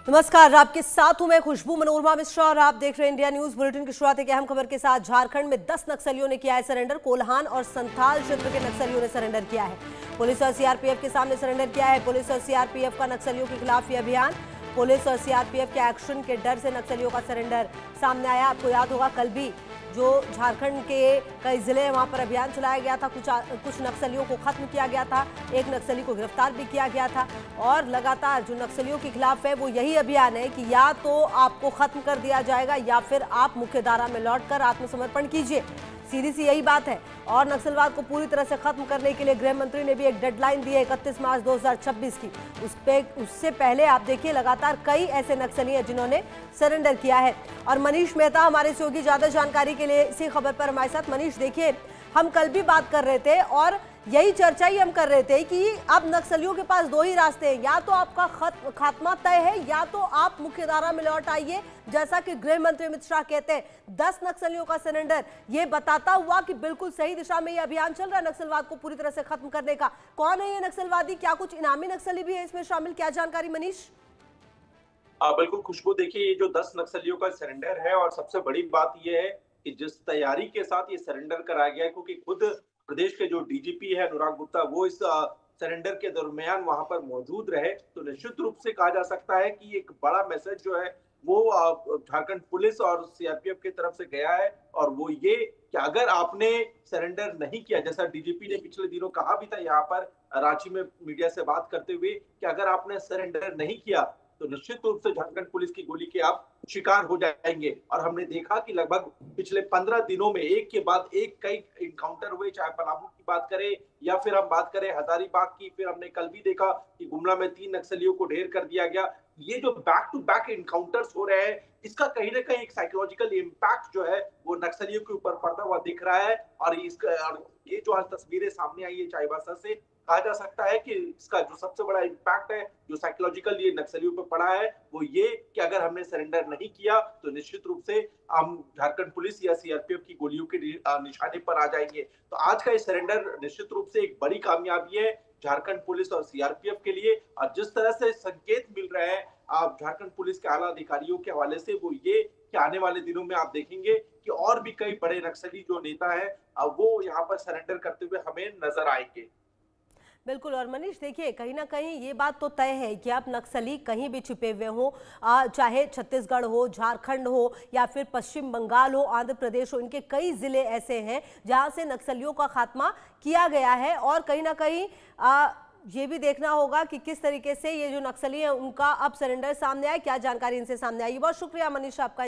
नमस्कार, आपके साथ हूं मैं खुशबू मनोरमा मिश्रा और आप देख रहे हैं इंडिया न्यूज बुलेटिन की शुरुआत एक अहम खबर के साथ। झारखंड में 10 नक्सलियों ने किया है सरेंडर। कोल्हान और संथाल क्षेत्र के नक्सलियों ने सरेंडर किया है। पुलिस और सीआरपीएफ के सामने सरेंडर किया है। पुलिस और सीआरपीएफ का नक्सलियों के खिलाफ ये अभियान। पुलिस और सीआरपीएफ के एक्शन के डर से नक्सलियों का सरेंडर सामने आया। आपको याद होगा कल भी जो झारखंड के कई जिले हैं वहां पर अभियान चलाया गया था, कुछ नक्सलियों को खत्म किया गया था, एक नक्सली को गिरफ्तार भी किया गया था। और लगातार जो नक्सलियों के खिलाफ है वो यही अभियान है कि या तो आपको खत्म कर दिया जाएगा या फिर आप मुख्यधारा में लौटकर आत्मसमर्पण कीजिए। सीधी सी यही बात है। और नक्सलवाद को पूरी तरह से खत्म करने के लिए गृह मंत्री ने भी एक डेडलाइन दी है 31 मार्च 2026 की। उससे पहले आप देखिए लगातार कई ऐसे नक्सली हैं जिन्होंने सरेंडर किया है। और मनीष मेहता हमारे सहयोगी ज्यादा जानकारी के लिए इसी खबर पर हमारे साथ। मनीष, देखिए हम कल भी बात कर रहे थे और यही चर्चा ही हम कर रहे थे कि अब नक्सलियों के पास दो ही रास्ते हैं, या तो आपका खात्मा तय है या तो आप मुख्यधारा में लौट आइए। जैसा कि गृह मंत्री अमित शाह कहते हैं 10 नक्सलियों का सरेंडर, ये बताता हुआ कि बिल्कुल सही दिशा में ये अभियान चल रहा है नक्सलवाद को पूरी तरह से खत्म करने का। कौन है ये नक्सलवादी, क्या कुछ इनामी नक्सली भी है इसमें शामिल, क्या जानकारी मनीष? बिल्कुल खुशबू, देखिए ये जो 10 नक्सलियों का सरेंडर है और सबसे बड़ी बात ये है कि जिस तैयारी के साथ ये सरेंडर कराया गया है, क्योंकि खुद प्रदेश के जो डीजीपी है अनुराग गुप्ता वो इस सरेंडर के दरमियान वहां पर मौजूद रहे, तो निश्चित रूप से कहा जा सकता है कि एक बड़ा मैसेज जो है वो झारखंड पुलिस और सीआरपीएफ की तरफ से गया है। और वो ये कि अगर आपने सरेंडर नहीं किया, जैसा डीजीपी ने पिछले दिनों कहा भी था यहाँ पर रांची में मीडिया से बात करते हुए, कि अगर आपने सरेंडर नहीं किया तो निश्चित रूप से झारखंड पुलिस की गोली के आप शिकार हो जाएंगे। और हमने देखा कि लगभग पिछले 15 दिनों में एक के बाद एक कई इनकाउंटर हुए, चाहे पलामू की बात करें या फिर हम बात करें हजारीबाग की। फिर हमने कल भी देखा कि गुमला में 3 नक्सलियों को ढेर कर दिया गया। ये जो बैक टू बैक इनकाउंटर्स हो रहे हैं, इसका कहीं ना कहीं एक साइकोलॉजिकल इम्पैक्ट जो है वो नक्सलियों के ऊपर पड़ता हुआ दिख रहा है। और ये जो आज तस्वीरें सामने आई है चाईबासा से, कहा जा सकता है कि इसका जो सबसे बड़ा इम्पैक्ट है जो साइकोलॉजिकल ये नक्सलियों पर पड़ा है वो ये कि अगर हमने सरेंडर नहीं किया तो निश्चित रूप से हम झारखंड पुलिस या सीआरपीएफ की गोलियों के निशाने पर आ जाएंगे। तो आज का ये सरेंडर निश्चित रूप से एक बड़ी कामयाबी है झारखंड पुलिस और सीआरपीएफ के लिए। और जिस तरह से संकेत मिल रहे हैं आप झारखंड पुलिस के आला अधिकारियों के हवाले से, वो ये कि आने वाले दिनों में आप देखेंगे कि और भी कई बड़े नक्सली जो नेता है वो यहाँ पर सरेंडर करते हुए हमें नजर आएंगे। बिल्कुल। और मनीष देखिए कहीं ना कहीं ये बात तो तय है कि अब नक्सली कहीं भी छिपे हुए हों, चाहे छत्तीसगढ़ हो, झारखंड हो या फिर पश्चिम बंगाल हो, आंध्र प्रदेश हो, इनके कई जिले ऐसे हैं जहां से नक्सलियों का खात्मा किया गया है। और कहीं ना कहीं ये भी देखना होगा कि किस तरीके से ये जो नक्सली हैं उनका अब सरेंडर सामने आए, क्या जानकारी इनसे सामने आई। बहुत शुक्रिया मनीष आपका।